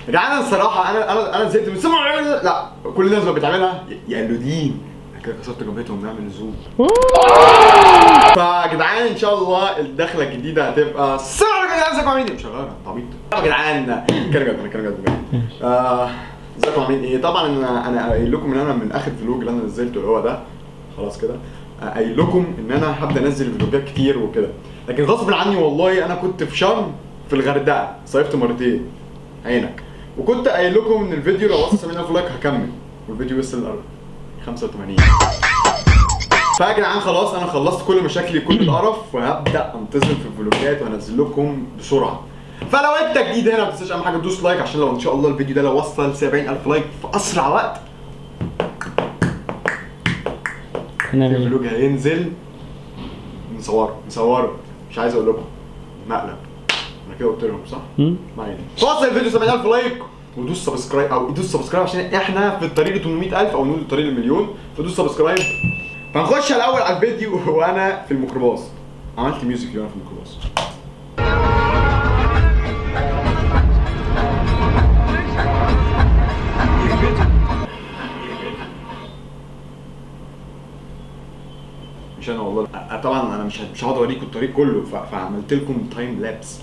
يا جدعان انا الصراحه انا زهقت من سمع. لا كل الناس بقى بتعملها يقلدين كده، كسرت جبهتهم نعمل زوم. فيا جدعان ان شاء الله الدخله الجديده هتبقى السلام عليكم يا جدعان، ازيكم عاملين ايه؟ مش هغيرها انت عبيط يا جدعان. كده جد ازيكم عاملين ايه؟ طبعا انا قايل لكم ان انا من اخر فلوج اللي انا نزلته اللي هو ده خلاص كده، قايل لكم ان انا هبدا انزل فلوجات كتير وكده، لكن غصب عني والله انا كنت في شرم في الغردقه صيفت مرتين عينك، وكنت قايل لكم ان الفيديو لو وصل 70000 لايك هكمل، والفيديو وصل 85. فيا جدعان خلاص انا خلصت كل مشاكلي كل القرف، وهبدا انتظم في الفلوجات وانزل لكم بسرعه. فلو انت جديد هنا ما تنساش اهم حاجه تدوس لايك، عشان لو ان شاء الله الفيديو ده لو وصل 70000 لايك في اسرع وقت الفلوج هينزل نصوره مش عايز اقول لكم مقلب، انا كده قلت لهم صح؟ ما علينا. وصل الفيديو 70000 لايك ودوس سبسكرايب، او دوس سبسكرايب عشان احنا في الطريق ل 800000 او نقول الطريق للمليون، فدوس سبسكرايب. فنخش الاول على الفيديو وانا في الميكروباص، عملت ميوزك وانا في الميكروباص. مش انا والله طبعا انا مش هقعد اوريكم الطريق كله، فعملت لكم تايم لابس.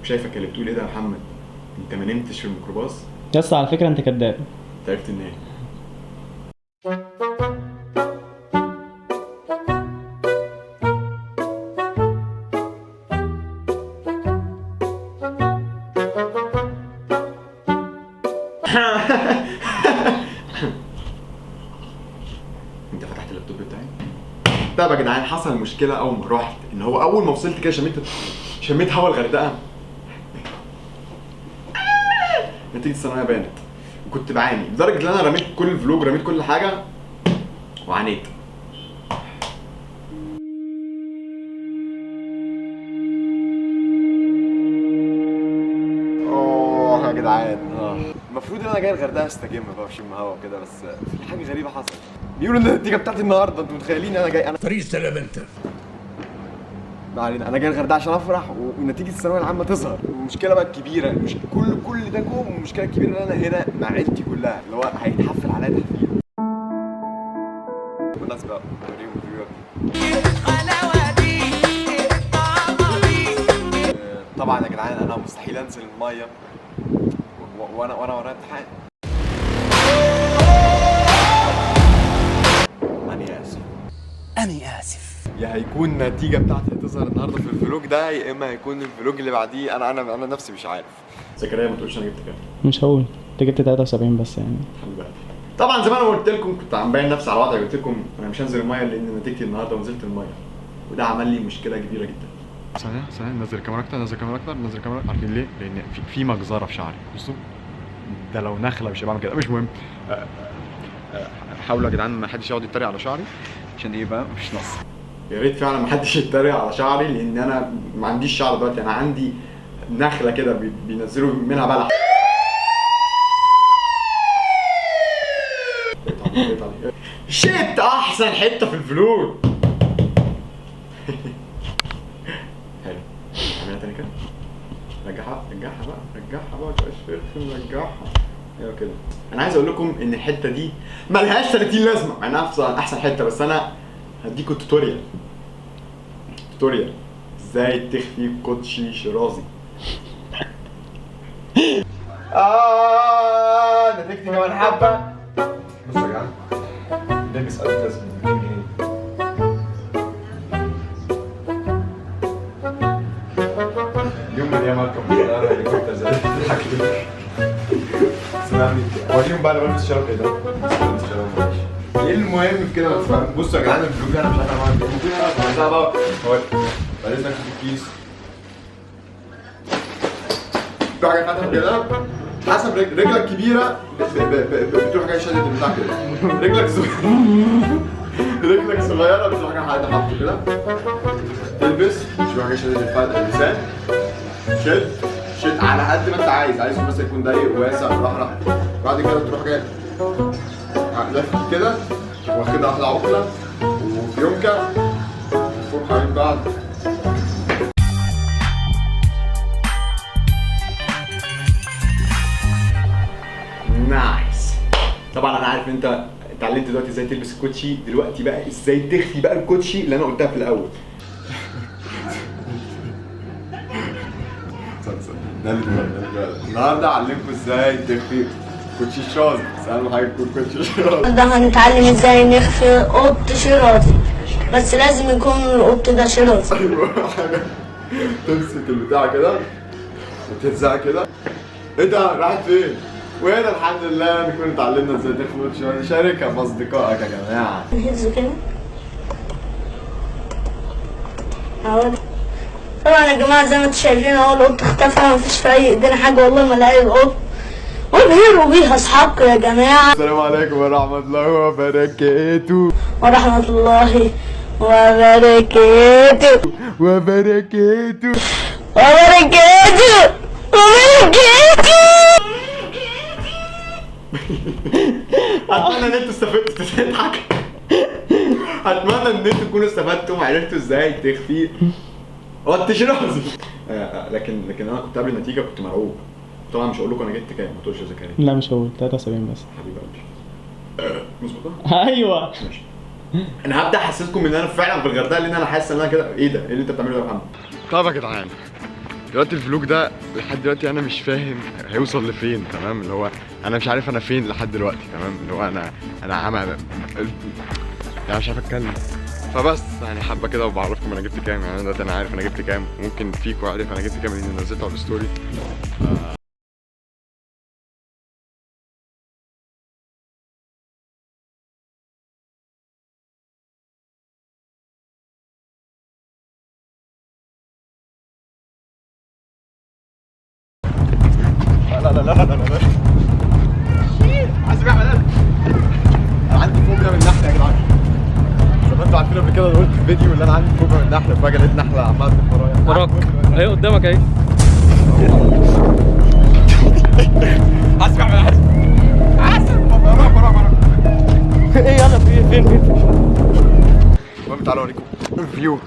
شايفك اللي بتقول ايه ده يا محمد؟ انت ما نمتش في الميكروباص؟ يس على فكره انت كداب. عرفت ان ايه؟ انت فتحت اللابتوب بتاعي؟ طيب يا جدعان حصل مشكله اول ما رحت، ان هو اول ما وصلت كده شميت هوا الغردقه. نتيجه الثانويه بانت، وكنت بعاني لدرجه ان انا رميت كل الفلوج، رميت كل حاجه وعانيت. يا جدعان المفروض ان انا جاي الغردقه استجم بقى وشم هوا وكده، بس في حاجه غريبه حصلت. بيقولوا ان النتيجه بتاعتي النهارده، انتوا متخيلين انا جاي؟ انا فريق سلام انت. ما علينا، انا جاي الغردقه عشان افرح ونتيجه الثانويه العامه تظهر. المشكله بقى الكبيره، مش كل ده كوم، المشكله الكبيره ان انا هنا مع عيلتي كلها، اللي هو هيتحفل عليا تحفيل. بالنسبه اوريهم فيديوهات طبعا يا جدعان انا مستحيل انزل الميه وانا ورايا امتحان. أنا آسف. يا هيكون النتيجه بتاعتي هتظهر النهارده في الفلوج ده، يا اما هيكون الفلوج اللي بعديه. انا نفسي مش عارف. زكريا ما تقولش انا جبت كام. مش هقول انت جبت 73 بس يعني. حبيبي طبعا زي ما انا قلت لكم، كنت عم باين نفسي على وضعي، قلت لكم انا مش هنزل الميه لان نتيجتي النهارده ونزلت الميه، وده عمل لي مشكله كبيره جدا. ثانية نزل الكاميرا اكتر، نزل الكاميرا. عارفين ليه؟ لان في مجزره في شعري. بصوا ده لو نخله مش بعمل كده، مش مهم. حاولوا يا جدعان ما حدش يقعد يتريق على شعري، عشان ايه بقى مفيش نص. يا ريت فعلا ما حدش يتريق على شعري، لان انا ما عنديش شعر دلوقتي، انا عندي نخله كده بينزلوا منها بلح. شيت احسن حته في الفلوج. حلو، اعملها تاني كده. رجعها بقى، متبقاش رخم، رجعها. ايوه كده. انا عايز اقول لكم ان الحته دي ملهاش 30 لازمه، مع انها احسن حته، بس انا هديكم توتوريال ازاي تخفي كوتشي شرازي. نتيجتي كمان حبه. بصوا يا جدعان لابس اديداس ب 200 جنيه. اليوم مليان ماركه صغيره اللي كنت تضحك لي. سمعني وريهم بقى انا بلبس شراب ايه ده؟ بلبس شراب ماشي. ايه المهم في كده ما تفهم. بصوا يا جدعان الفلوج انا مش عارف اعمل ايه، ممكن انا بوزعها بقى. هو بلبس لك في الكيس. في حاجه فاتحه كده حسب رجلك كبيره بتروح جاي شادد البتاع كده، رجلك صغيره بتروح جاي حاطه كده، تلبس تروح جاي شادد اللسان، شد على قد ما انت عايزه مثلا يكون ضيق واسع براحتك. بعد كده تروح جاي لف كده واخدها واحده عقله وفي يومكا فوق حوالين بعض. نايس. طبعا انا عارف ان انت اتعلمت دلوقتي ازاي تلبس الكوتشي، دلوقتي بقى ازاي تخفي بقى الكوتشي اللي انا قلتها في الاول. النهارده اعلمكم ازاي تخفي كوتشي شرازي، بس اهم حاجه يكون كوتشي شرازي. النهارده هنتعلم ازاي نخفي قط شرازي، بس لازم يكون القط ده شرازي. ايوه حاجه تمسك البتاع كده وتلزقها كده. ايه ده راحت فين؟ وهنا الحمد لله نكون اتعلمنا ازاي تخفي كوتشي شرازي. شاركها باصدقائك يا جماعه. نهزه كده اهو. طبعا يا جماعه زي ما انتم شايفين اهو القط اختفى، مفيش في اي ايدينا حاجه والله ما لاقي القط، وبهروا بيها اصحابكم يا جماعه. السلام عليكم ورحمه الله وبركاته. ورحمه الله وبركاته وبركاته. وبركاته وبركاته. اتمنى ان انتوا استفدتوا. تضحك. اتمنى ان انتوا تكونوا استفدتوا وعرفتوا ازاي تخفي قط شرازي. لكن انا كنت قبل النتيجه كنت مرعوب. طبعا مش هقول لكم انا جبت كام، ما تقولش يا زكريا. لا مش هقول 73 بس. حبيب قلبي. مظبوطه؟ ايوه ماشي. انا هبدا احسسكم ان انا فعلا في الغردقه، لان انا حاسس ان انا كده ايه ده؟ ايه اللي انت بتعمله ده يا محمد؟ طب يا جدعان دلوقتي الفلوج ده لحد دلوقتي انا مش فاهم هيوصل لفين، تمام؟ اللي هو انا مش عارف انا فين لحد دلوقتي، تمام؟ اللي هو انا عامل يعني مش عارف اتكلم. فبس يعني حبه كده وبعرفكم انا جبت كام. يعني دلوقتي انا عارف انا جبت كام، ممكن فيكم عارف انا جبت كام لاني نزلته على الستوري. لا لا لا لا لا لا. حاسب يا احمد. انا عندي فوبيا من النحله يا جدعان. زي ما انتوا عارفين قبل كده قلت في فيديو ان انا عندي فوبيا من النحله، فجاه لقيت نحله عماله تلف ورايا. وراك اهي قدامك اهي. حاسب يا احمد. حاسب. وراك. ايه يلا فين المهم تعالوا اوريكم فيو.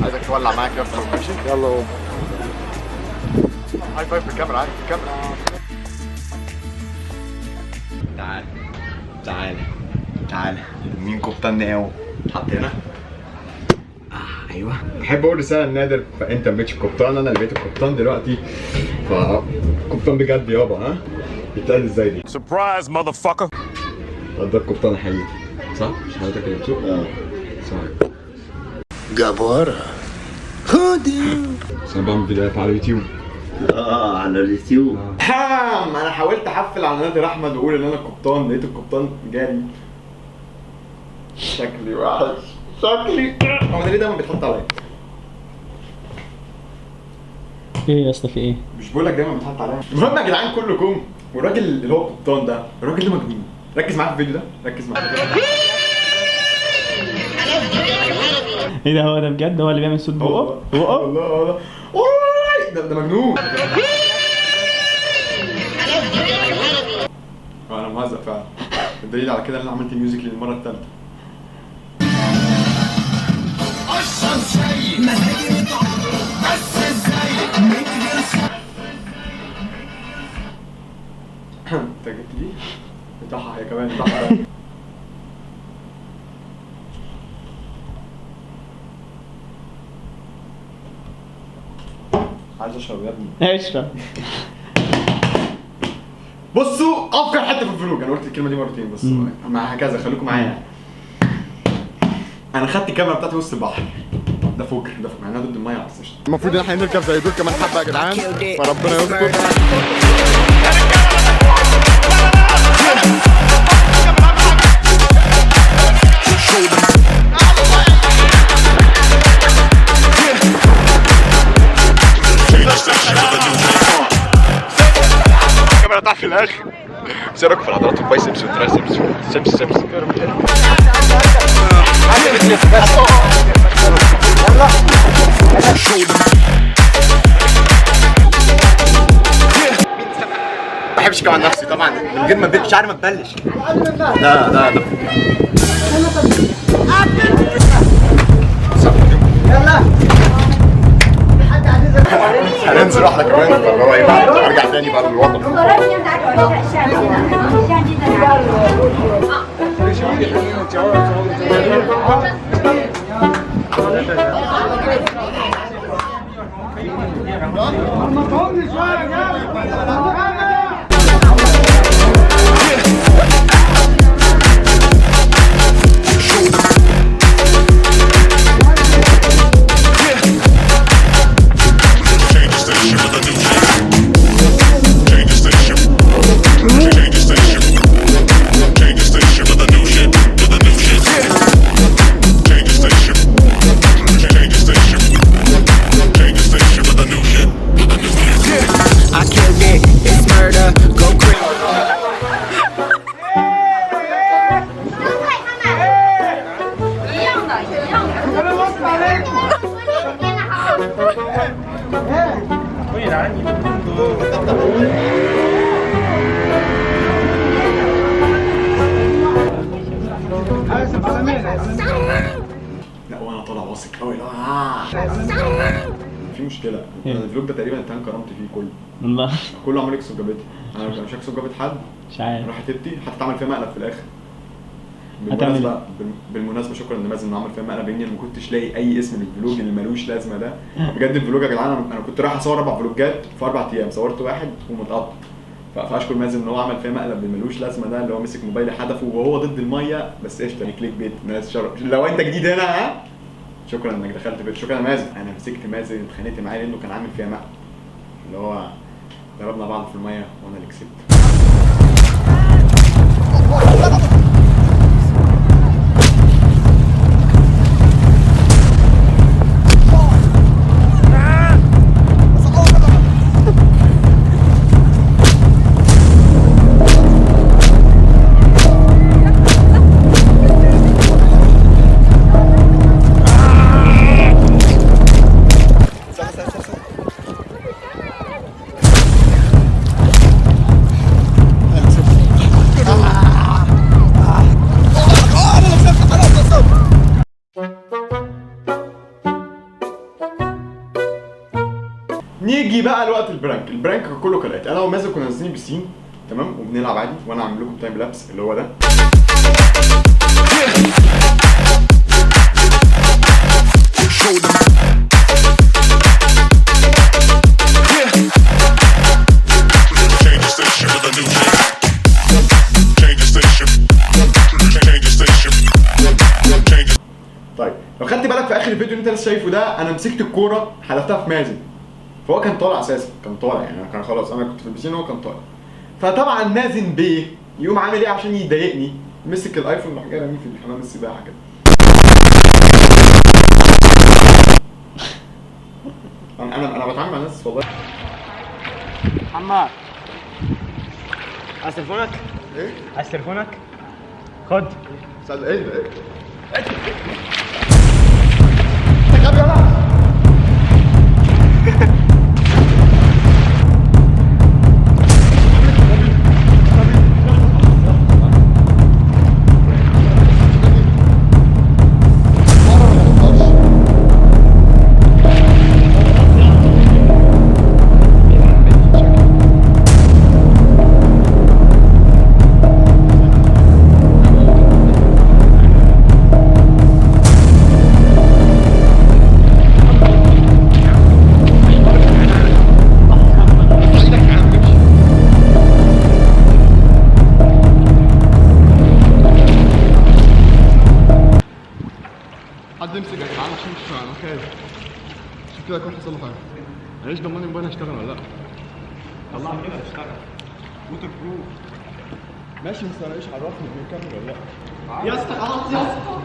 عايزك تولع معايا كده في الفلوج، ماشي؟ يلا قوم. هاي فايف بالكاميرا، عارف بالكاميرا. تعال مين كابتن ناو؟ حط هنا. ايوه. بحب اقول رساله لنادر، فانت ما بقتش الكابتن، انا اللي بقيت الكابتن دلوقتي. كابتن بجد يابا، ها؟ يتقال ازاي دي؟ سربرايز ماذر فاكر. ده الكابتن الحقيقي، صح؟ مش حضرتك اللي بتسوق؟ صح. جبارة خدي. بس انا بعمل فيديوهات على اليوتيوب. على اليوتيوب. انا حاولت احفل على نادر احمد واقول ان انا القبطان، لقيت القبطان جاري. شكلي وحش. هو ده ليه دايما بيتحط عليا؟ ايه يا اسطى في ايه؟ مش بقول لك دايما بيتحط عليا. المهم يا جدعان كلكم، والراجل اللي هو القبطان ده، الراجل ده مجنون. ركز معايا في الفيديو ده، ركز معايا. ايه ده؟ هو ده بجد؟ هو اللي بيعمل صوت بقه؟ والله ده مجنون. انا مهزق فعلا. الدليل على كده ان انا عملت ميوزك للمره الثالثه. انت جبت دي؟ بتاعها هي كمان بتاعها. عايز اشرب يا ابني. اشرب. بصوا افكر حته في الفلوج، انا قلت الكلمه دي مرتين بس مع هكذا خليكم معايا. انا خدت الكاميرا بتاعتي وسط البحر، ده فكر مع انها ضد الميه بس قشطة. المفروض ان احنا نركب زي دول كمان حبه يا جدعان، فربنا يستر. الكاميرا بتاعت في الاخر. بس ايه رايكم في العضلات والبايسبس والترايسبس والسبس؟ ما بحبش كمان نفسي طبعا من غير ما شعري ما تبلش. ده هننزل واحده كمان اللي هو ايه بقى، ارجع تاني بقى للوطن. لا وانا طالع واثق قوي. لا في مشكله، الفلوج ده تقريبا انتهى كرامتي فيه كله والله. كله عمال يكسب جابتي، انا مش هكسب جابت حد. مش عارف. راح تبتي هتتعمل فيها مقلب في الاخر. هتعمل بالمناسبه شكرا لمازن انه عمل فيها مقلب، اني ما كنتش لاقي اي اسم للفلوج اللي ملوش لازمه ده. بجد الفلوج يا جدعان انا كنت رايح اصور 4 فلوجات في 4 ايام، صورت واحد ومتقطع. فاشكر مازن ان هو عمل فيها مقلب بالملوش لازمه ده، اللي هو مسك موبايلي حدفه وهو ضد الميه بس قشطه. كليك بيت ناس شرف. لو انت جديد هنا ها شكرا انك دخلت بيت. شكرا يا مازن. انا مسكت مازن اتخانقت معاه لانه كان عامل فيها مقلب، اللي هو ضربنا بعض في الميه وانا اللي كسبت. نيجي بقى لوقت البرانك. البرانك كان كله كالاتي، انا ومازن كنا نازلين بسين تمام وبنلعب عادي، وانا عامل لكم تايم لابس اللي هو ده. طيب لو خدت بالك في اخر الفيديو اللي انت لسه شايفه ده، انا مسكت الكوره حدفتها في مازن، فهو كان طالع اساسا، كان طالع يعني كان خلاص، انا كنت في البسين وهو كان طالع. فطبعا مازن بيه يقوم عامل ايه عشان يضايقني؟ مسك الايفون راح جاي راميه في حمام السباحه كده. انا بتعامل مع ناس والله. محمد عايز تليفونك؟ ايه؟ عايز تليفونك؟ خد. سأل ايه ده؟ انت غبي ولا؟ يا جدعان عشان انا خايف عشان كده يكون حصل له حاجه. انا ايش ضمني موبايل هشتغل ولا لا؟ طلعها كده اشتغل ووتر بروف. ماشي بس انا ايش عرفني بيكمل ولا لا؟ يا اسطى خلاص يا اسطى.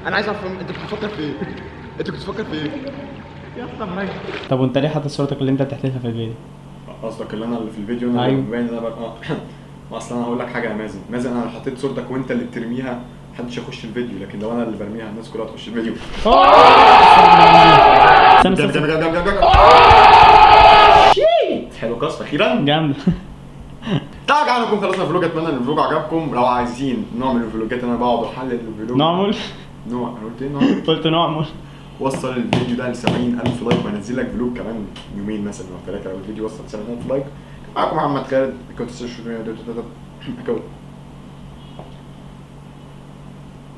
انا عايز افهم انت بتفكر في ايه؟ انت كنت بتفكر في ايه؟ يا اسطى مراجع. طب وانت ليه حاطط صورتك اللي انت بتحتفل في الفيديو؟ قصدك اللي انا اللي في الفيديو انا أيوة. باين ان انا ما اصل انا هقول لك حاجه يا مازن، انا لو حطيت صورتك وانت اللي بترميها محدش هيخش الفيديو، لكن لو انا اللي برميها الناس كلها تخش الفيديو. استنى استنى شيت حلو قصف اخيرا. جامد. طبعا احنا نكون خلصنا الفلوج، اتمنى ان الفلوج عجبكم. لو عايزين نوع من الفلوجات انا بقعد احلل الفلوج نعمل نوع، انا قلت ايه نوع؟ قلت نعمل. وصل الفيديو ده ل 70,000 لايك وهنزل لك فلوج كمان يومين مثلا او ثلاثه. لو الفيديو وصل 70,000 لايك معاكم محمد خالد كنت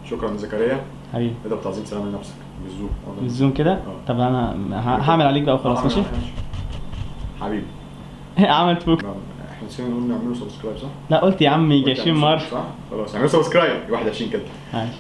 شكرا زكريا. حبيبي ده بتعظيم سلام لنفسك بالزوم. بالزوم كده. طب انا هعمل عليك بقى وخلاص ماشي. حبيبي عملت فوق. احنا نسينا نقول نعملوا سبسكرايب صح؟ لا قلت يا عم يجي 20 مرة. صح؟ خلاص اعملوا سبسكرايب 21 كده. ماشي.